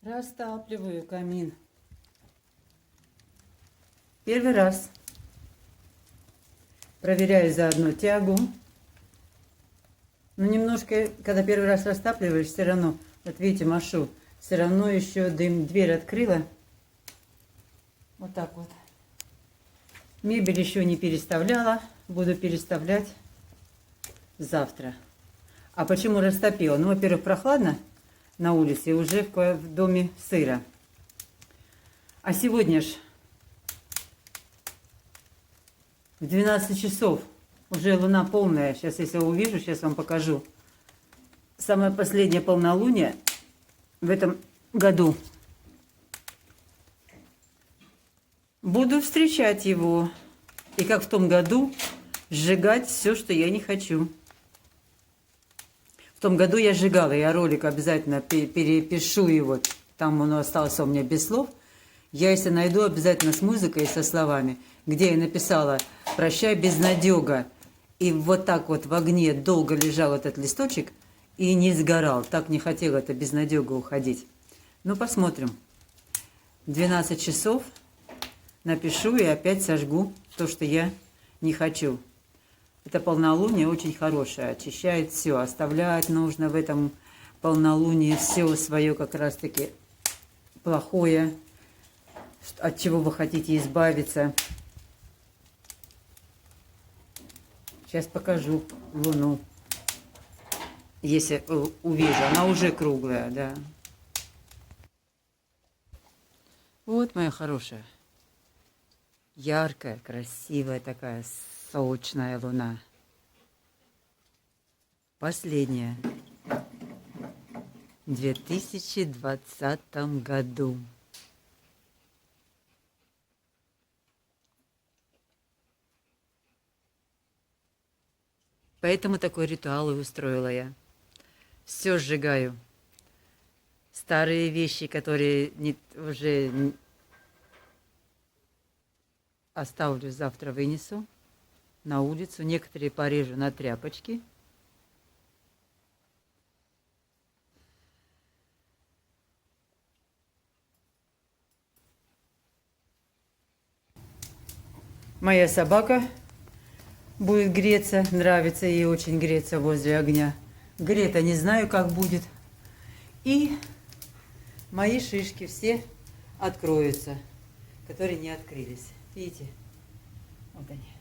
Растапливаю камин. Первый раз. Проверяю заодно тягу. Но немножко, когда первый раз растапливаешь, все равно, вот видите, машу, все равно еще дым, дверь открыла. Вот так вот. Мебель еще не переставляла. Буду переставлять завтра. А почему растопила? Ну, во-первых, прохладно на улице, и уже в доме сыро. А сегодня ж в 12 часов уже луна полная. Сейчас, если я увижу, сейчас вам покажу. Самое последнее полнолуние в этом году. Буду встречать его. И как в том году сжигать все, что я не хочу. В том году я сжигала, я ролик обязательно перепишу его, там он остался у меня без слов. Я, если найду, обязательно с музыкой и со словами, где я написала «Прощай, безнадега». И вот так вот в огне долго лежал этот листочек и не сгорал. Так не хотела эта безнадега уходить. Ну, посмотрим. 12 часов напишу и опять сожгу то, что я не хочу. Это полнолуние очень хорошее, очищает все. Оставлять нужно в этом полнолунии все свое как раз-таки плохое, от чего вы хотите избавиться. Сейчас покажу луну, если увижу. Она уже круглая, да. Вот моя хорошая. Яркая, красивая такая, сочная луна. Последняя. В 2020 году. Поэтому такой ритуал и устроила я. Все сжигаю. Старые вещи, которые уже оставлю, завтра вынесу на улицу. Некоторые порежу на тряпочки. Моя собака будет греться, нравится ей очень греться возле огня. Грета не знаю, как будет. И мои шишки все откроются, которые не открылись. Видите? Вот они.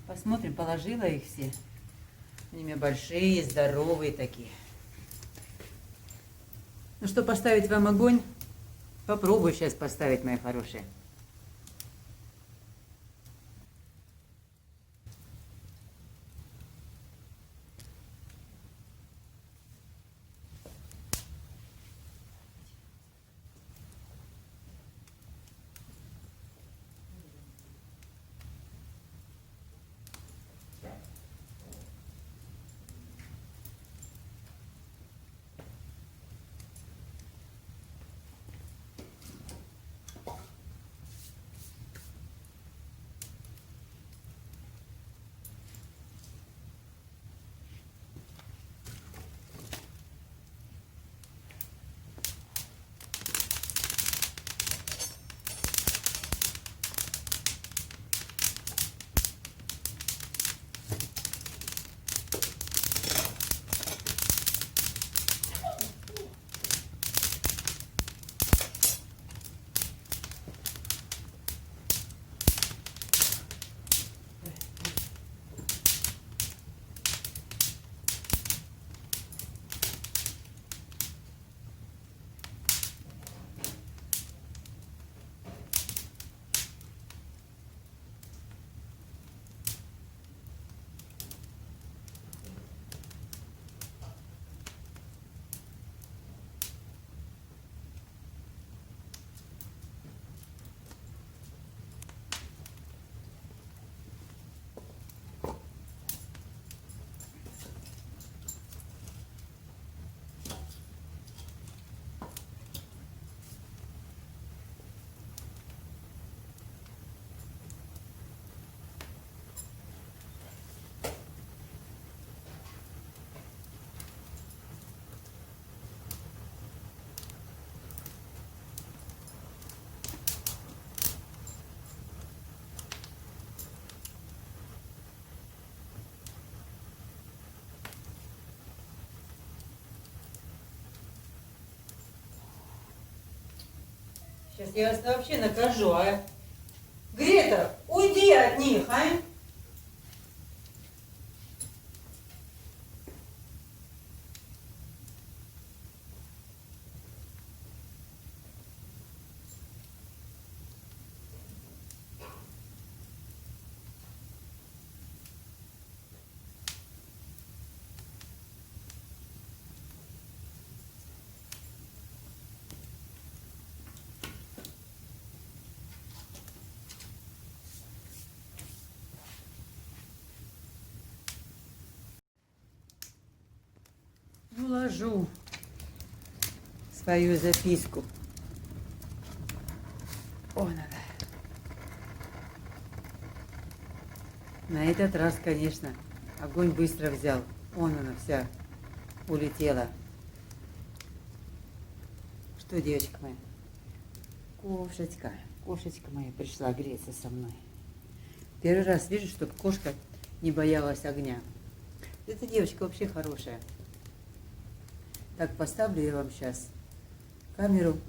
Посмотрим, положила их все. Они у меня большие, здоровые такие. Ну что, поставить вам огонь? Попробую сейчас поставить, мои хорошие. Сейчас я вас вообще накажу, а? Грета, уйди от них, а? Уложу свою записку. О, надо. На этот раз, конечно, огонь быстро взял. Вон она вся улетела. Что, девочка моя? Кошечка моя пришла греться со мной. Первый раз вижу, чтобы кошка не боялась огня. Эта девочка вообще хорошая. Так, поставлю я вам сейчас камеру.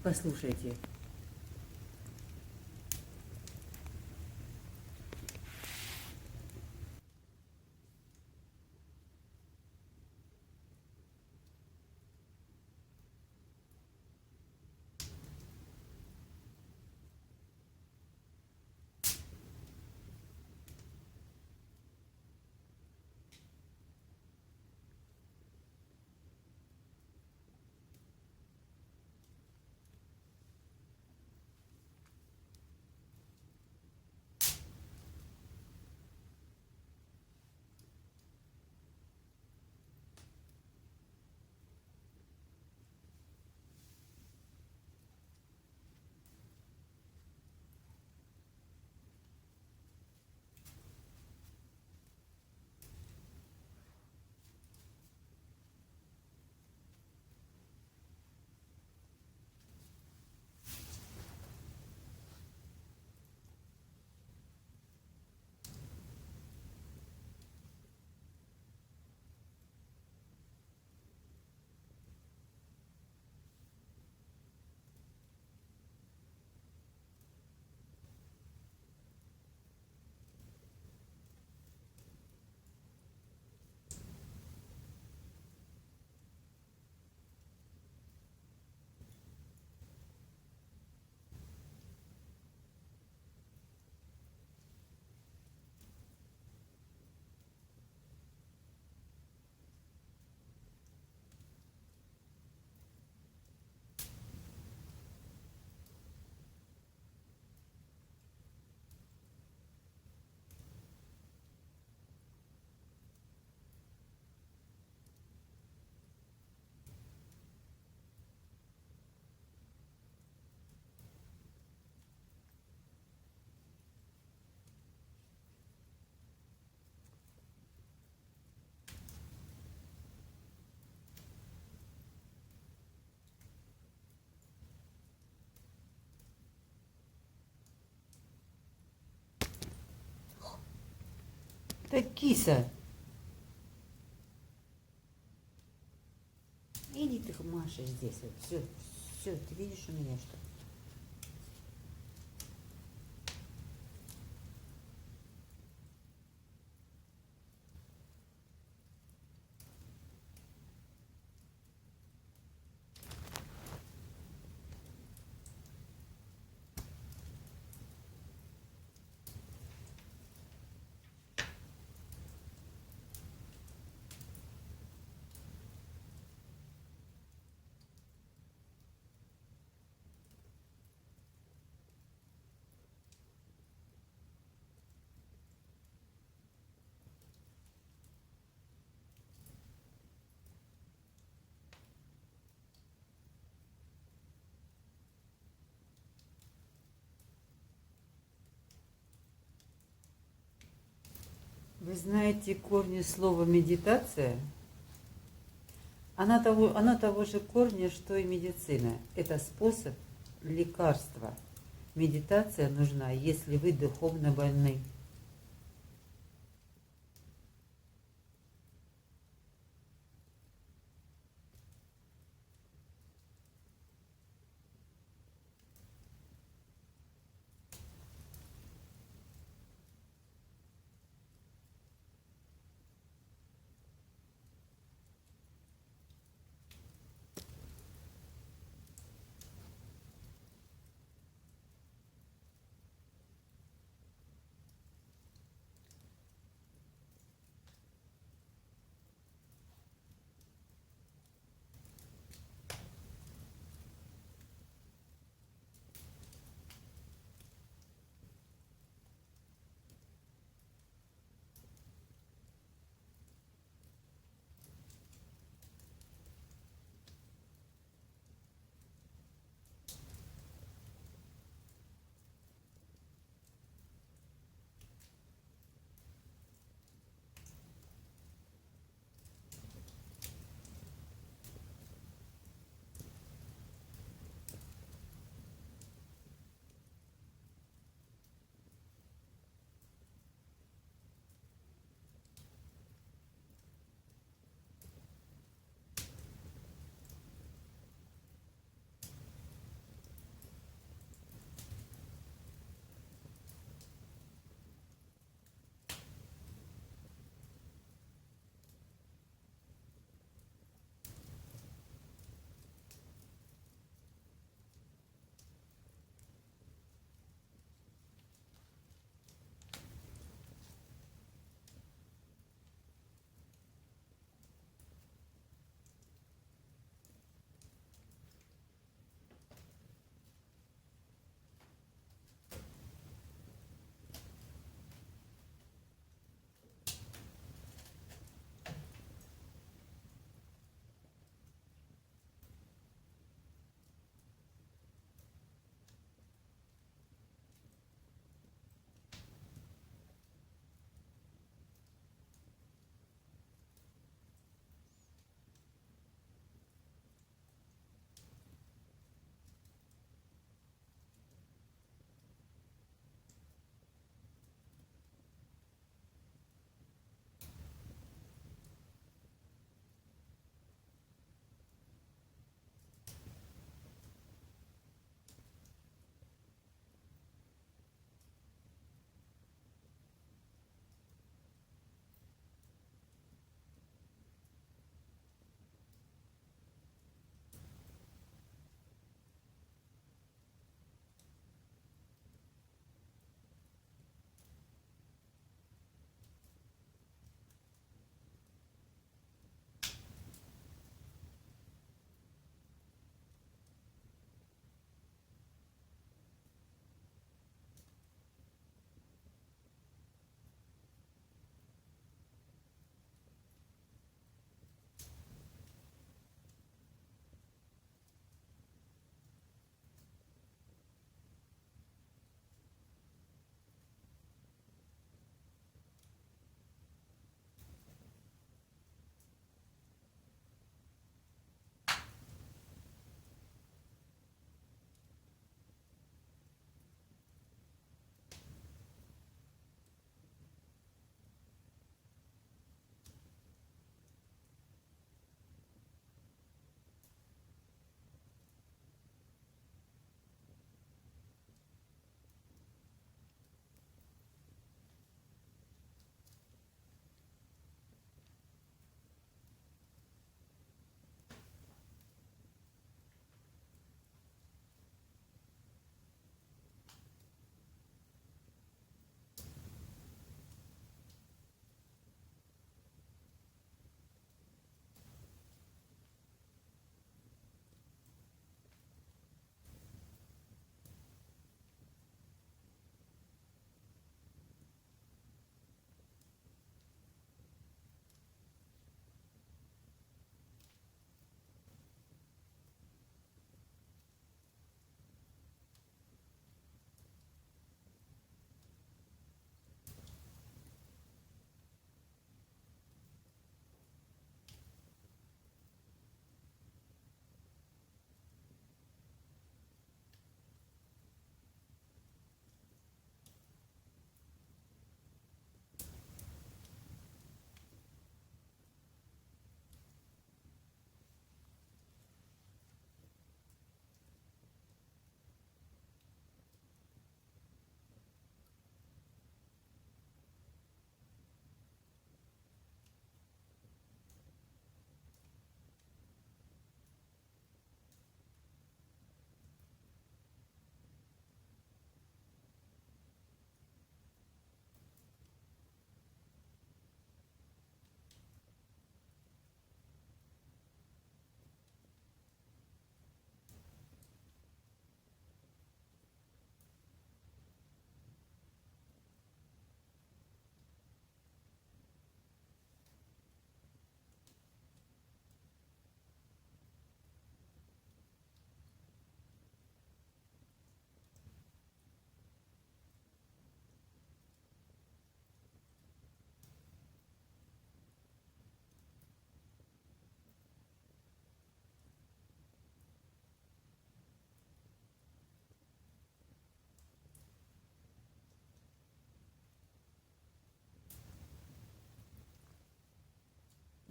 Послушайте. Так, киса. Иди ты, Маша, здесь. Вот. Все, ты видишь у меня что? Вы знаете корни слова медитация? Оно того же корня, что и медицина. Это способ лекарства. Медитация нужна, если вы духовно больны.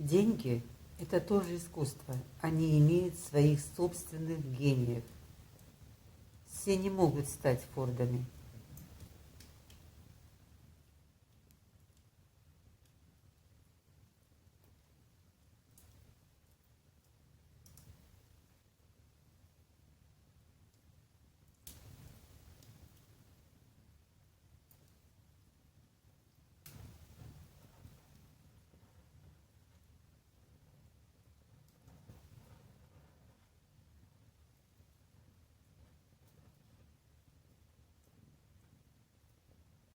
Деньги – это тоже искусство. Они имеют своих собственных гениев. Все не могут стать Фордами.